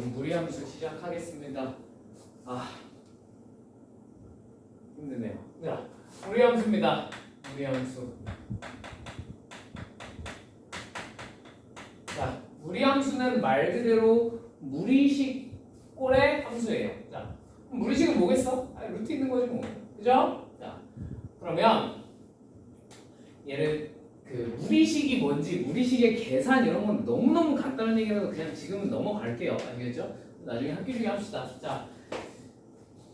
그럼 무리함수 시작하겠습니다. 힘드네요. 자, 무리함수입니다. 무리함수. 자, 무리함수는 말 그대로 무리식 꼴의 함수예요. 자, 무리식은 뭐겠어? 루트 있는 거지 뭐. 그죠? 자, 그러면 얘를 무리식이 뭔지, 무리식의 계산 이런 건 너무너무 간단한 얘기라서 그냥 지금은 넘어갈게요. 아시겠죠? 나중에 학교 중에 합시다. 자,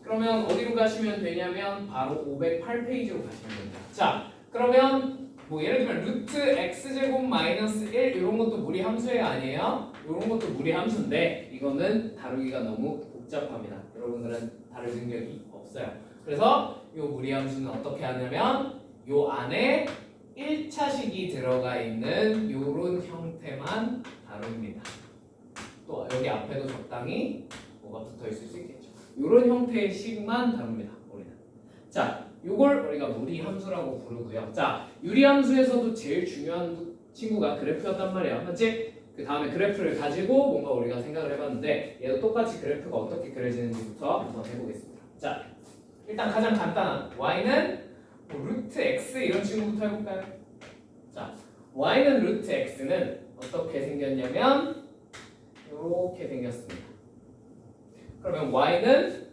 그러면 어디로 가시면 되냐면 바로 508페이지로 가시면 됩니다. 자, 그러면 뭐 예를 들면 루트 x제곱 마이너스 1 이런 것도 무리 함수예요, 아니에요? 이런 것도 무리 함수인데 이거는 다루기가 너무 복잡합니다. 여러분들은 다룰 능력이 없어요. 그래서 이 무리 함수는 어떻게 하냐면 요 안에 1차식이 들어가 있는 요런 형태만 다룹니다. 또 여기 앞에도 적당히 뭐가 붙어 있을 수 있겠죠. 요런 형태의 식만 다룹니다. 우리는. 자, 요걸 우리가 무리함수라고 부르고요. 자, 유리함수에서도 제일 중요한 친구가 그래프였단 말이야. 맞지? 그 다음에 그래프를 가지고 뭔가 우리가 생각을 해봤는데 얘도 똑같이 그래프가 어떻게 그려지는지부터 한번 해보겠습니다. 자, 일단 가장 간단한 y는 루트 x 이런 친구부터 해볼까요? 자, y는 루트 x는 어떻게 생겼냐면 이렇게 생겼습니다. 그러면 y는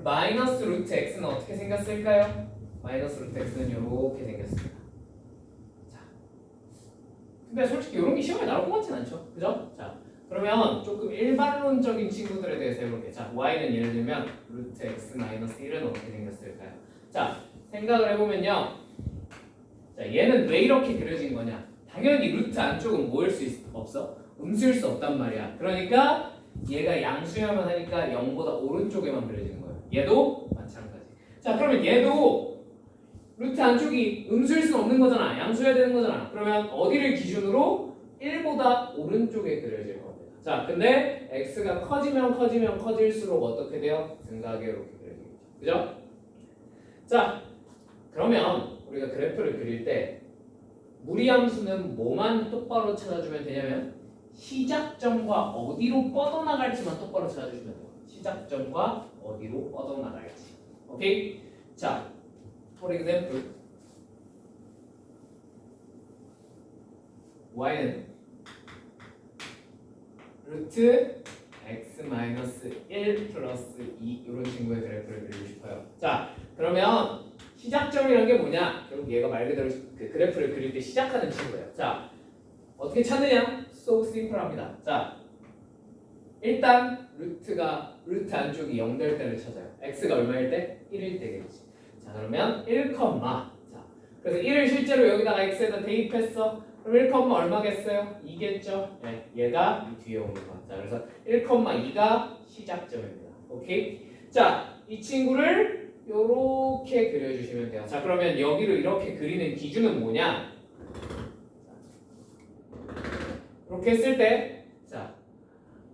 마이너스 루트 x는 어떻게 생겼을까요? 마이너스 루트 x는 이렇게 생겼습니다. 자, 근데 솔직히 이런 게 시험에 나올 것 같진 않죠, 그죠? 자, 그러면 조금 일반론적인 친구들에 대해서 해볼게요. 자, y는 예를 들면 루트 x 마이너스 1은 어떻게 생겼을까요? 자, 생각을 해보면요. 자, 얘는 왜 이렇게 그려진 거냐? 당연히 루트 안쪽은 뭐일 수 없어? 음수일 수 없단 말이야. 그러니까 얘가 양수야만 하니까 0보다 오른쪽에만 그려지는 거예요. 얘도 마찬가지. 자, 그러면 얘도 루트 안쪽이 음수일 수는 없는 거잖아. 양수여야 되는 거잖아. 그러면 어디를 기준으로 1보다 오른쪽에 그려질 겁니다. 자, 근데 x가 커지면 커질수록 어떻게 돼요? 등각에 이렇게 그려지겠죠. 그죠? 자, 그러면 우리가 그래프를 그릴 때 무리함수는 뭐만 똑바로 찾아주면 되냐면 시작점과 어디로 뻗어나갈지만 똑바로 찾아주시면 돼요. 시작점과 어디로 뻗어나갈지. 오케이? 자, for example y는 루트 x 마이너스 1 플러스 2 이런 친구의 그래프를 그리고 싶어요. 자, 그러면 시작점이라는 게 뭐냐? 결국 얘가 말 그대로 그 그래프를 그릴 때 시작하는 친구예요. 자, 어떻게 찾느냐? So simple합니다. 자, 일단 루트 안쪽이 0 될 때를 찾아요. x가 얼마일 때? 1일 때겠지. 자, 그러면 1, 자, 그래서 1을 실제로 여기다가 x에다 대입했어. 그럼 1, 얼마겠어요? 2겠죠? 네, 얘가 이 뒤에 오는 거. 자, 그래서 1,2가 시작점입니다. 오케이? 자, 이 친구를 요렇게 그려주시면 돼요. 자, 그러면 여기를 이렇게 그리는 기준은 뭐냐? 이렇게 했을 때, 자,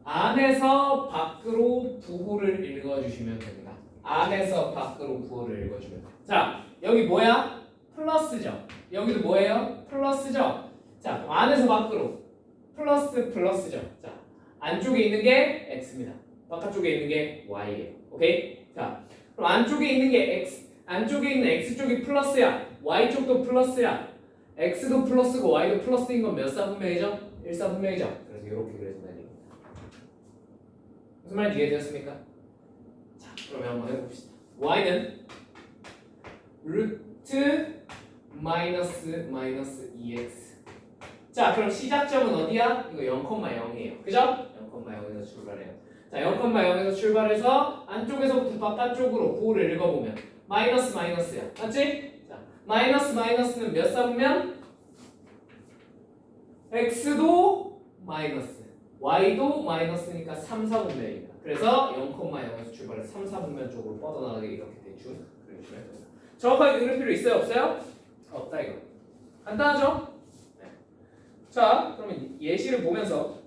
안에서 밖으로 부호를 읽어주시면 됩니다. 안에서 밖으로 부호를 읽어주면 돼요. 자, 여기 뭐야? 플러스죠. 여기도 뭐예요? 플러스죠. 자, 안에서 밖으로 플러스죠. 자, 안쪽에 있는 게 x입니다. 바깥쪽에 있는 게 y예요. 오케이? 자, 그럼 안쪽에 있는 게 x, 안쪽에 있는 x 쪽이 플러스야. y 쪽도 플러스야. x도 플러스고 y도 플러스인 건 몇 사분면이죠? 1사분면이죠. 그래서 이렇게 그려진다는 얘기입니다. 무슨 말인지 이해되었습니까? 자, 그러면 한번 해봅시다. y는 루트 마이너스 2x. 자, 그럼 시작점은 어디야? 이거 0,0이에요. 그죠? 0,0에서 출발해요. 자, 0,0에서 출발해서 안쪽에서부터 바깥쪽으로 부호를 읽어보면 마이너스야. 맞지? 자, 마이너스는 몇 사분면? x도 마이너스, y도 마이너스니까 3사분면입니다. 그래서 0,0에서 출발해서 3사분면 쪽으로 뻗어나가게 이렇게 대충 그려주시면 됩니다. 정확하게 그릴 필요 있어요? 없어요? 없다 이거. 간단하죠? 네. 자, 그러면 예시를 보면서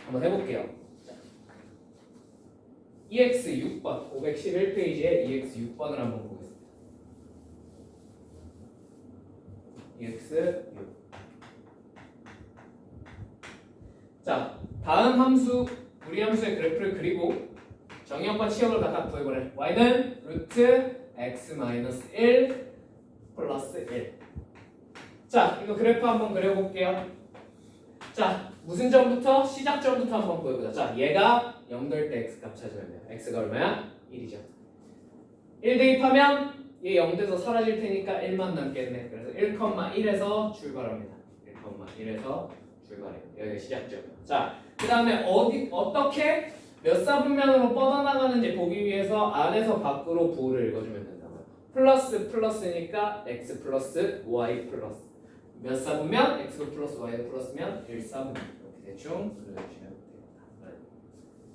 한번 해볼게요. 자, EX 6번, 511페이지에 EX 6번을 한번 보겠습니다. EX 6. 자, 다음 함수 무리 함수의 그래프를 그리고 정의역과 치역을 각각 구해보래. y는 루트 x-1 플러스 1. 자, 이거 그래프 한번 그려볼게요. 자, 무슨 점부터? 시작점부터 한번 구해보자. 자, 얘가 0 될 때 x 값 찾으면 돼요. x가 얼마야? 1이죠. 1 대입하면 얘 0 돼서 사라질 테니까 1만 남겠네. 그래서 1,1에서 출발합니다. 1,1에서 출발해요. 여기가 시작점. 자, 그 다음에 어떻게 몇 사분면으로 뻗어나가는지 보기 위해서 안에서 밖으로 부호를 읽어주면 된다고요. 플러스 플러스니까 x 플러스 y 플러스 몇 사분면? x 플러스 y 플러스면 1사분면 이렇게 대충 그려주시면 됩니다.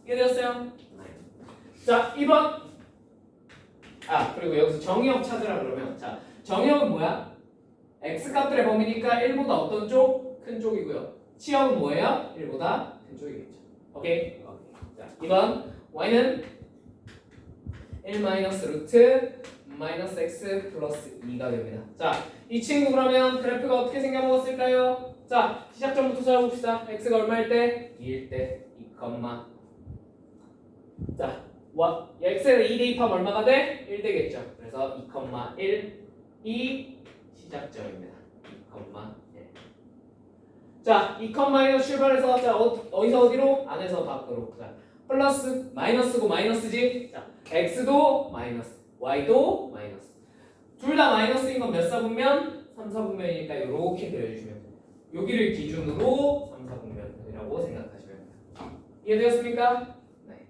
이해되었어요? 네. 자, 2번. 그리고 여기서 정의역 찾으라 그러면 자, 정의역은 뭐야? x 값들의 범위니까 1보다 어떤 쪽? 큰 쪽이고요. 치역은 뭐예요? 1보다 큰 쪽이겠죠. 오케이? 자, 2번 y는 1 마이너스 루트 마이너스 x 플러스 2가 됩니다. 자, 이 친구 그러면 그래프가 어떻게 생겨먹었을까요? 자, 시작점부터 찾아봅시다. x가 얼마일 때? 2일 때 2, 자, x에다 2 대입하면 얼마가 돼? 1 되겠죠. 그래서 2,1 이 시작점입니다. 2,1. 자, 2,1에서 출발해서 자, 어디서 어디로? 안에서 밖으로. 자, 플러스 마이너스고 마이너스지. 자, x도 마이너스, y도 마이너스. 둘 다 마이너스인 건 몇 사분면? 3사분면이니까 이렇게 그려주시면 돼요. 여기를 기준으로 3사분면이라고 생각하시면 돼요. 이해되었습니까? 네.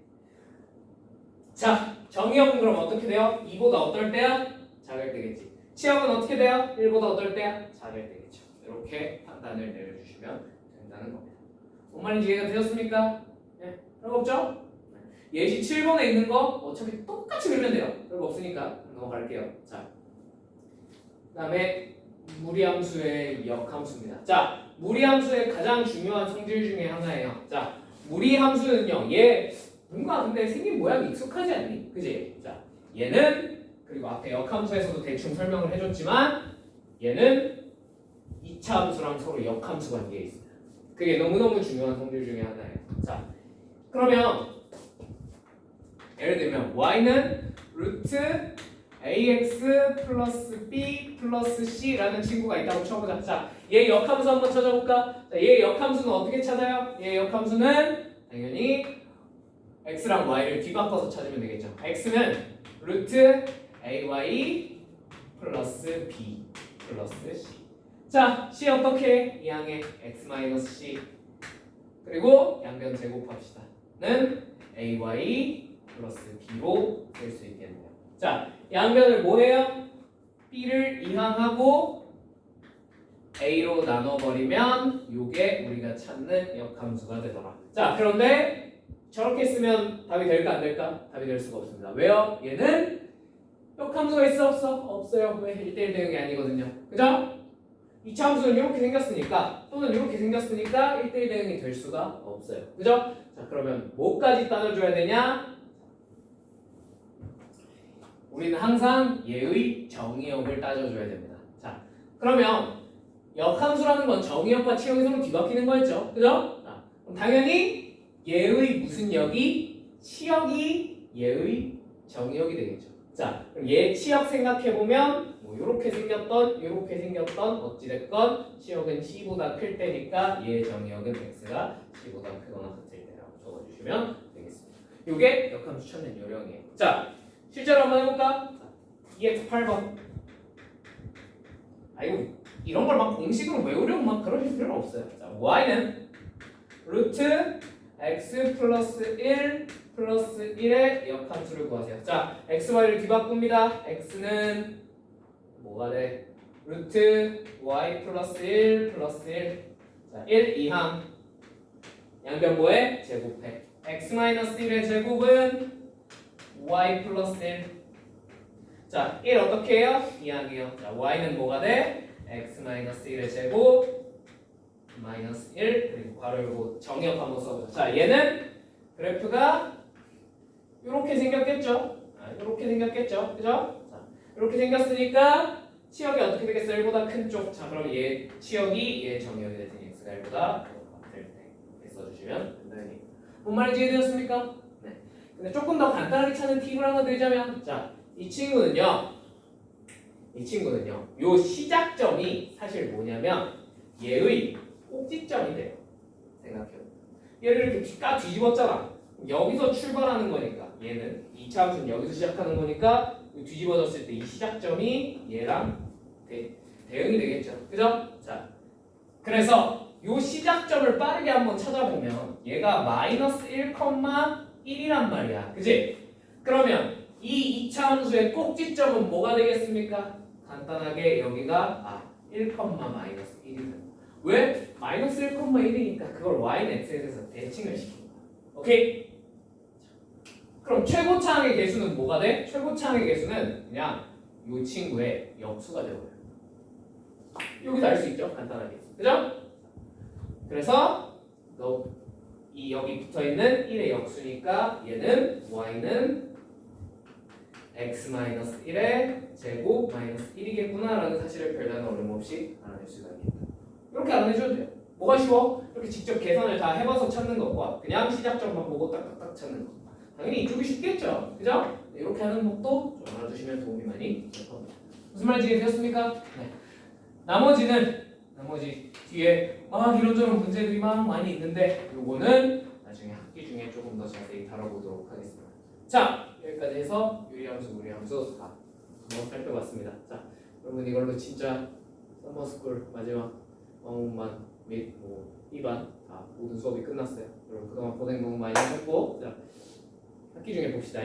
자, 정의역은 그럼 어떻게 돼요? 2보다 어떨 때야? 작을 때겠지. 치역은 어떻게 돼요? 1보다 어떨 때야? 작을 때겠죠. 이렇게 판단을 내려주시면 된다는 겁니다. 뭔 말인지 이해가 되었습니까? 네. 별거 없죠? 예시 7번에 있는 거 어차피 똑같이 그리면 돼요. 별거 없으니까 넘어갈게요. 자, 그 다음에 무리함수의 역함수입니다. 자, 무리함수의 가장 중요한 성질 중에 하나예요. 자, 무리함수는요, 얘 뭔가 근데 생긴 모양이 익숙하지 않니? 그지? 자, 얘는 그리고 앞에 역함수에서도 대충 설명을 해줬지만 얘는 2차 함수랑 서로 역함수 관계에 있습니다. 그게 너무너무 중요한 성질 중에 하나예요. 자, 그러면 예를 들면 y는 루트 ax 플러스 b 플러스 c라는 친구가 있다고 쳐보자. 자, 얘 역함수 한번 찾아볼까? 자, 얘 역함수는 어떻게 찾아요? 얘 역함수는 당연히 x랑 y를 뒤바꿔서 찾으면 되겠죠. x는 루트 ay 플러스 b 플러스 c. 자, c 어떻게? 이 양의 x-c 그리고 양변 제곱합시다. 는 ay 플러스 b로 쓸 수 있겠네요. 자, 양변을 뭐 해요? b를 이항하고 a로 나눠버리면 이게 우리가 찾는 역함수가 되더라. 자, 그런데 저렇게 쓰면 답이 될까 안 될까? 답이 될 수가 없습니다. 왜요? 얘는 역함수가 있어 없어? 없어요. 왜? 1대1 대응이 아니거든요. 그죠? 2차 함수는 이렇게 생겼으니까 또는 이렇게 생겼으니까 1대1 대응이 될 수가 없어요. 그죠? 자, 그러면 뭐까지 따져줘야 되냐? 우리는 항상 얘의 정의역을 따져줘야 됩니다. 자, 그러면 역함수라는 건 정의역과 치역이 서로 뒤바뀌는 거였죠. 그죠? 자, 그럼 당연히 얘의 무슨 역이 치역이 얘의 정의역이 되겠죠. 자, 그럼 얘 치역 생각해보면 뭐 요렇게 생겼던 요렇게 생겼던 어찌됐건 치역은 c보다 클 때니까 얘 정의역은 x가 c보다 크거나 같을 때라고 적어주시면 되겠습니다. 요게 역함수 찾는 요령이에요. 자, 실제로 한번 해볼까? 2x8번. 아이고, 이런 걸 막 공식으로 외우려고 막 그러실 필요는 없어요. 자, y는 루트 x 플러스 1 플러스 1의 역함수를 구하세요. 자, x, y를 뒤바꿉니다. x는 뭐가 돼? 루트 y 플러스 1 플러스 1. 자, 1 이항 양변보에 제곱해. x 마이너스 1의 제곱은 y 플러스 1. 자, 1 어떻게 해요? 이항이요. 자, y는 뭐가 돼? x 마이너스 1의 제곱 마이너스 1 그리고 괄호 열고 정의역 한번 써보자. 자, 얘는 그래프가 이렇게 생겼겠죠? 이렇게 생겼겠죠? 그죠? 자, 이렇게 생겼으니까 치역이 어떻게 되겠어요? 1보다 큰 쪽. 자, 그럼 얘 치역이 얘 정의역이 될 테니 x가 1보다 같을 때. 써주시면 된다는 얘기. 뭔 말인지 이해되었습니까? 네. 근데 조금 더 간단하게 찾는 팁을 하나 드리자면, 자, 이 친구는요, 요 시작점이 사실 뭐냐면 얘의 꼭지점이 돼요. 생각해요. 얘를 이렇게 까 뒤집었잖아. 여기서 출발하는 거니까 얘는 2차 함수는 여기서 시작하는 거니까 뒤집어졌을 때 이 시작점이 얘랑 대응이 되겠죠. 그죠? 자, 그래서 요 시작점을 빠르게 한번 찾아보면 얘가 마이너스 1,1이란 말이야. 그지? 그러면 이 2차 함수의 꼭지점은 뭐가 되겠습니까? 간단하게 여기가 1, 마이너스 1이다. 왜? 마이너스 1,1이니까 그걸 y는 x에서 대칭을 시킨 거야. 오케이? 그럼 최고차항의 개수는 뭐가 돼? 최고차항의 개수는 그냥 이 친구의 역수가 되어버려요. 여기서 알 수 있죠? 간단하게. 그죠? 그래서 여기 붙어있는 1의 역수니까 얘는 y는 x-1의 제곱 마이너스 1이겠구나 라는 사실을 별다른 어려움 없이 알아낼 수가 있겠다. 이렇게 알아내셔도 돼요. 뭐가 쉬워? 이렇게 직접 계산을 다 해봐서 찾는 것과 그냥 시작점만 보고 딱딱딱 찾는 것. 당연히 이쪽이 쉽겠죠? 그죠? 네, 이렇게 하는 법도 좀 알아두시면 도움이 많이 될 겁니다. 무슨 말인지 이해되셨습니까? 네. 나머지 뒤에 막 이런저런 문제들이 막 많이 있는데 요거는 나중에 학기 중에 조금 더 자세히 다뤄보도록 하겠습니다. 자, 여기까지 해서 유리함수, 무리함수 다 한번 살펴봤습니다. 자, 여러분 이걸로 진짜 서머스쿨 마지막 과목만 및 2반 다 모든 수업이 끝났어요. 여러분 그동안 고생 너무 많이 하셨고, 자, 학기 중에 봅시다.